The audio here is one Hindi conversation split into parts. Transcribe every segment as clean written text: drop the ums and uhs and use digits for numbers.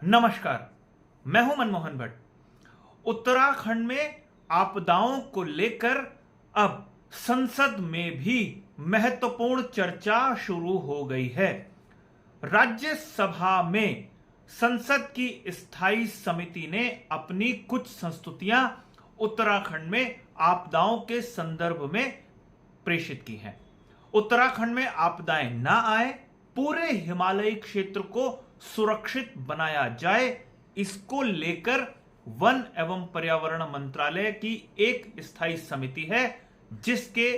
नमस्कार, मैं हूं मनमोहन भट्ट। उत्तराखंड में आपदाओं को लेकर अब संसद में भी महत्वपूर्ण चर्चा शुरू हो गई है। राज्यसभा में संसद की स्थायी समिति ने अपनी कुछ संस्तुतियां उत्तराखंड में आपदाओं के संदर्भ में प्रेषित की हैं। उत्तराखंड में आपदाएं ना आए, पूरे हिमालयी क्षेत्र को सुरक्षित बनाया जाए, इसको लेकर वन एवं पर्यावरण मंत्रालय की एक स्थायी समिति है जिसके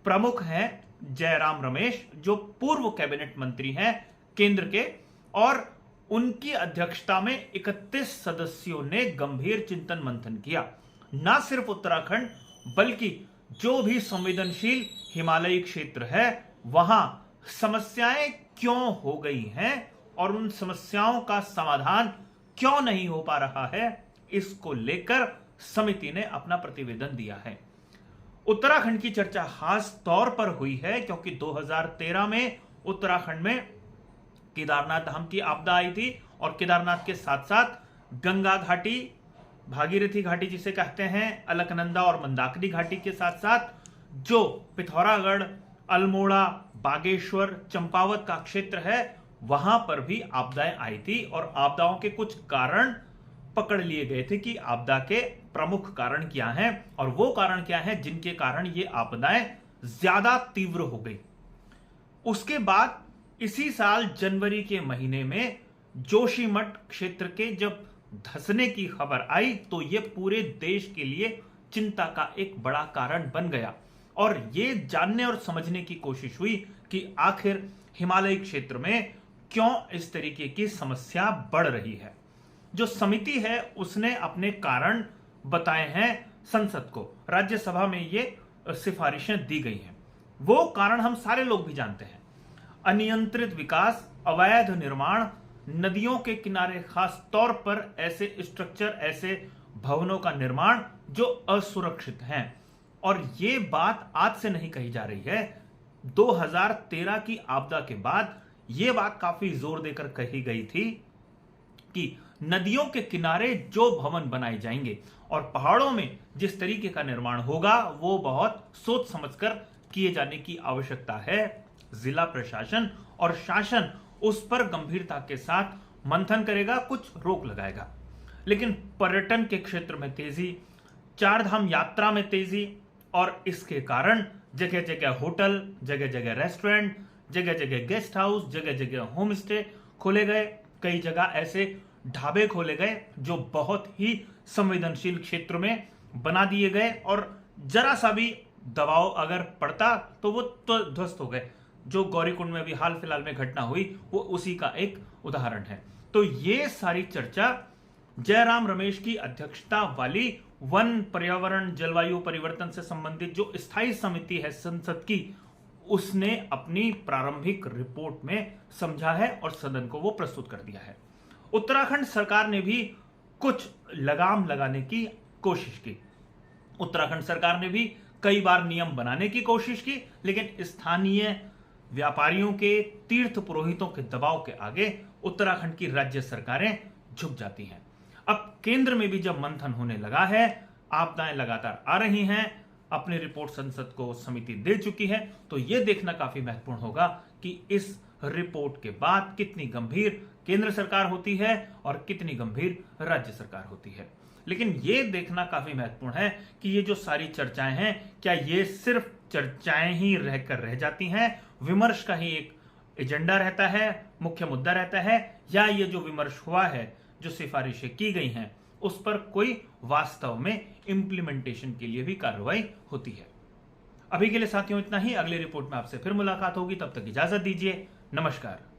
प्रमुख हैं जयराम रमेश, जो पूर्व कैबिनेट मंत्री हैं केंद्र के, और उनकी अध्यक्षता में 31 सदस्यों ने गंभीर चिंतन मंथन किया। ना सिर्फ उत्तराखंड बल्कि जो भी संवेदनशील हिमालयी क्षेत्र है वहां समस्याएं क्यों हो गई हैं और उन समस्याओं का समाधान क्यों नहीं हो पा रहा है, इसको लेकर समिति ने अपना प्रतिवेदन दिया है। उत्तराखंड की चर्चा खास तौर पर हुई है क्योंकि 2013 में उत्तराखंड में केदारनाथ धाम की आपदा आई थी और केदारनाथ के साथ साथ गंगा घाटी, भागीरथी घाटी जिसे कहते हैं, अलकनंदा और मंदाकिनी घाटी के साथ साथ जो पिथौरागढ़, अल्मोड़ा, बागेश्वर, चंपावत का क्षेत्र है वहां पर भी आपदाएं आई थी और आपदाओं के कुछ कारण पकड़ लिए गए थे कि आपदा के प्रमुख कारण क्या हैं और वो कारण क्या हैं जिनके कारण ये आपदाएं ज्यादा तीव्र हो गई। उसके बाद इसी साल जनवरी के महीने में जोशीमठ क्षेत्र के जब धंसने की खबर आई तो ये पूरे देश के लिए चिंता का एक बड़ा कारण बन गया और ये जानने और समझने की कोशिश हुई कि आखिर हिमालयी क्षेत्र में क्यों इस तरीके की समस्या बढ़ रही है। जो समिति है उसने अपने कारण बताए हैं संसद को, राज्यसभा में ये सिफारिशें दी गई हैं। वो कारण हम सारे लोग भी जानते हैं। अनियंत्रित विकास, अवैध निर्माण, नदियों के किनारे खास तौर पर ऐसे स्ट्रक्चर, ऐसे भवनों का निर्माण जो असुरक्षित हैं। और ये बात आज से नहीं कही जा रही है। 2013 की आपदा के बाद ये बात काफी जोर देकर कही गई थी कि नदियों के किनारे जो भवन बनाए जाएंगे और पहाड़ों में जिस तरीके का निर्माण होगा वो बहुत सोच समझकर किए जाने की आवश्यकता है। जिला प्रशासन और शासन उस पर गंभीरता के साथ मंथन करेगा, कुछ रोक लगाएगा। लेकिन पर्यटन के क्षेत्र में तेजी, चारधाम यात्रा में तेजी और इसके कारण जगह जगह होटल, जगह जगह रेस्टोरेंट, जगह जगह गेस्ट हाउस, जगह जगह होम स्टे खोले गए। कई जगह ऐसे ढाबे खोले गए जो बहुत ही संवेदनशील क्षेत्र में बना दिए गए और जरा सा भी दबाव अगर पड़ता तो वो तो ध्वस्त हो गए। जो गौरीकुंड में भी हाल फिलहाल में घटना हुई वो उसी का एक उदाहरण है। तो ये सारी चर्चा जयराम रमेश की अध्यक्षता वाली वन, पर्यावरण, जलवायु परिवर्तन से संबंधित जो स्थायी समिति है संसद की, उसने अपनी प्रारंभिक रिपोर्ट में समझा है और सदन को वो प्रस्तुत कर दिया है। उत्तराखंड सरकार ने भी कुछ लगाम लगाने की कोशिश की। उत्तराखंड सरकार ने भी कई बार नियम बनाने की कोशिश की, लेकिन स्थानीय व्यापारियों के, तीर्थ पुरोहितों के दबाव के आगे उत्तराखंड की राज्य सरकारें झुक जाती हैं। अब केंद्र में भी जब मंथन होने लगा है, आपदाएं लगातार आ रही हैं, अपनी रिपोर्ट संसद को समिति दे चुकी है, तो यह देखना काफी महत्वपूर्ण होगा कि इस रिपोर्ट के बाद कितनी गंभीर केंद्र सरकार होती है और कितनी गंभीर राज्य सरकार होती है। लेकिन यह देखना काफी महत्वपूर्ण है कि ये जो सारी चर्चाएं हैं, क्या ये सिर्फ चर्चाएं ही रहकर रह जाती हैं, विमर्श का ही एक एजेंडा रहता है, मुख्य मुद्दा रहता है, या ये जो विमर्श हुआ है, जो सिफारिशें की गई हैं, उस पर कोई वास्तव में इंप्लीमेंटेशन के लिए भी कार्रवाई होती है। अभी के लिए साथियों इतना ही। अगली रिपोर्ट में आपसे फिर मुलाकात होगी, तब तक इजाजत दीजिए। नमस्कार।